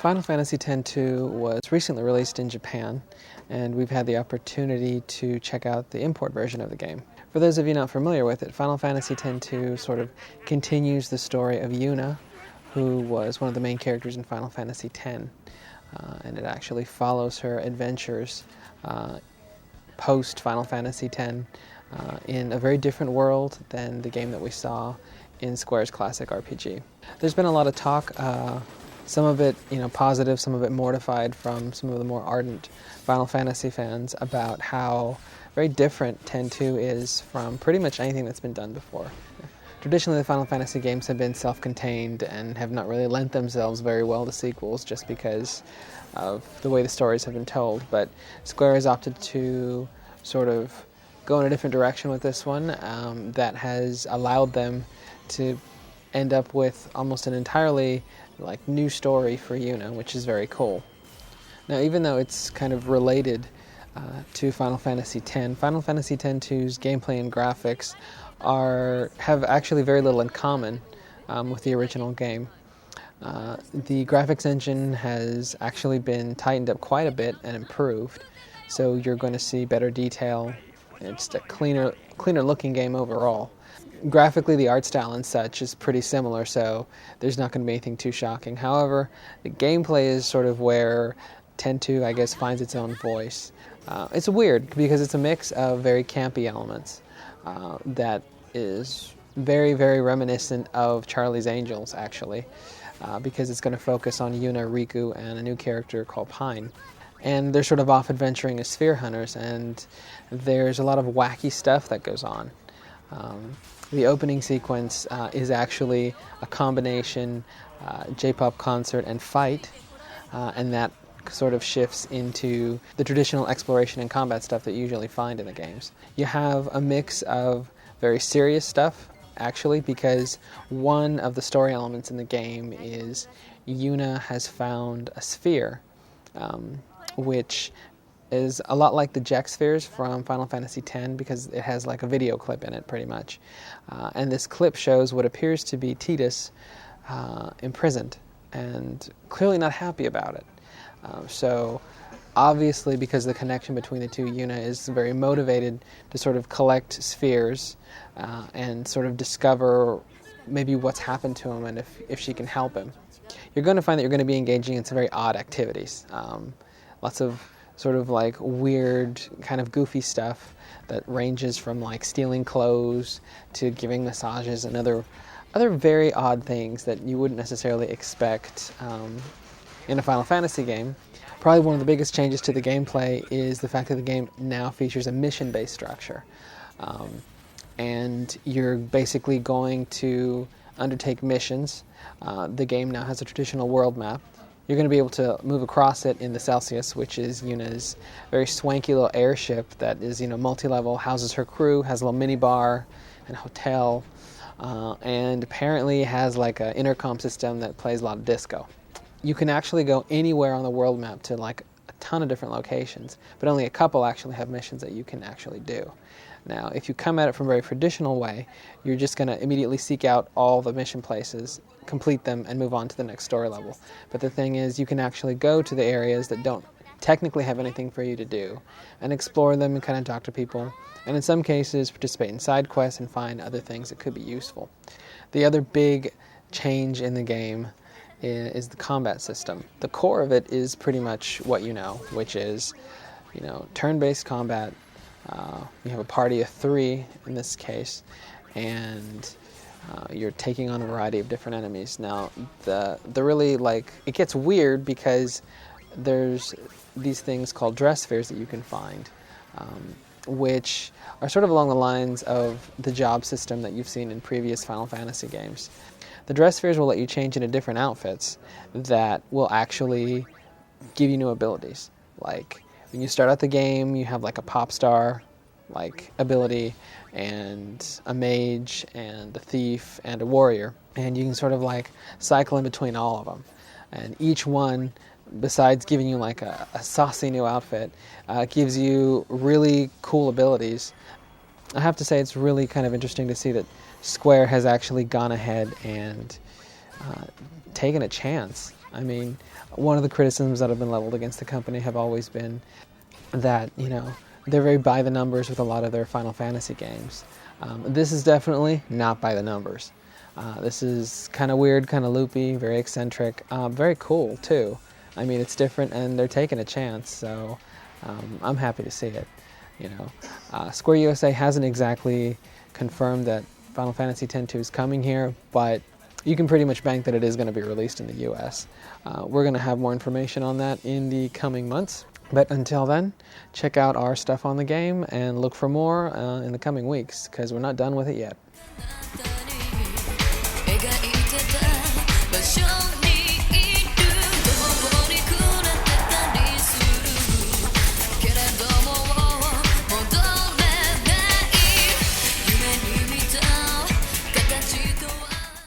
Final Fantasy X-2 was recently released in Japan, and we've had the opportunity to check out the import version of the game. For those of you not familiar with it, Final Fantasy X-2 sort of continues the story of Yuna, who was one of the main characters in Final Fantasy X, and it actually follows her adventures post Final Fantasy X in a very different world than the game that we saw in Square's classic RPG. There's been a lot of talk, some of it positive, some of it mortified from some of the more ardent Final Fantasy fans about how very different X-2 is from pretty much anything that's been done before. Traditionally, the Final Fantasy games have been self-contained and have not really lent themselves very well to sequels just because of the way the stories have been told, but Square has opted to sort of go in a different direction with this one that has allowed them to end up with almost an entirely new story for Yuna, which is very cool. Now, even though it's kind of related to Final Fantasy X, Final Fantasy X-2's gameplay and graphics have actually very little in common with the original game. The graphics engine has actually been tightened up quite a bit and improved, so you're going to see better detail. It's a cleaner looking game overall. Graphically, the art style and such is pretty similar, so there's not going to be anything too shocking. However, the gameplay is sort of where X-2, I guess, finds its own voice. It's weird because it's a mix of very campy elements that is very, very reminiscent of Charlie's Angels, actually, because it's going to focus on Yuna, Riku, and a new character called Pine. And they're sort of off adventuring as sphere hunters, and there's a lot of wacky stuff that goes on. The opening sequence is actually a combination J-pop concert and fight, and that sort of shifts into the traditional exploration and combat stuff that you usually find in the games. You have a mix of very serious stuff, actually, because one of the story elements in the game is Yuna has found a sphere, which is a lot like the Jack spheres from Final Fantasy X because it has like a video clip in it, pretty much. And this clip shows what appears to be Tidus imprisoned and clearly not happy about it. So obviously, because the connection between the two, Yuna is very motivated to sort of collect spheres and sort of discover maybe what's happened to him and if she can help him. You're going to find that you're going to be engaging in some very odd activities. Lots of sort of weird, kind of goofy stuff that ranges from stealing clothes to giving massages and other very odd things that you wouldn't necessarily expect in a Final Fantasy game. Probably one of the biggest changes to the gameplay is the fact that the game now features a mission-based structure. And you're basically going to undertake missions. The game now has a traditional world map. You're going to be able to move across it in the Celsius, which is Yuna's very swanky little airship that is, multi-level, houses her crew, has a little mini bar and hotel, and apparently has an intercom system that plays a lot of disco. You can actually go anywhere on the world map to a ton of different locations, but only a couple actually have missions that you can actually do. Now, if you come at it from a very traditional way, you're just going to immediately seek out all the mission places, complete them, and move on to the next story level. But the thing is, you can actually go to the areas that don't technically have anything for you to do, and explore them and kind of talk to people, and in some cases participate in side quests and find other things that could be useful. The other big change in the game is the combat system. The core of it is pretty much what you know, which is, turn-based combat. You have a party of 3 in this case, and you're taking on a variety of different enemies. Now, the really it gets weird because there's these things called dress spheres that you can find, which are sort of along the lines of the job system that you've seen in previous Final Fantasy games. The dress spheres will let you change into different outfits that will actually give you new abilities. When you start out the game, you have a pop star ability, and a mage, and a thief, and a warrior. And you can sort of cycle in between all of them. And each one, besides giving you a saucy new outfit, gives you really cool abilities. I have to say it's really kind of interesting to see that Square has actually gone ahead and taken a chance I mean, one of the criticisms that have been leveled against the company have always been that, they're very by the numbers with a lot of their Final Fantasy games. This is definitely not by the numbers. This is kind of weird, kind of loopy, very eccentric, very cool too. I mean, it's different and they're taking a chance, so I'm happy to see it. Square USA hasn't exactly confirmed that Final Fantasy X-2 is coming here, but you can pretty much bank that it is going to be released in the US. We're going to have more information on that in the coming months. But until then, check out our stuff on the game and look for more in the coming weeks, because we're not done with it yet.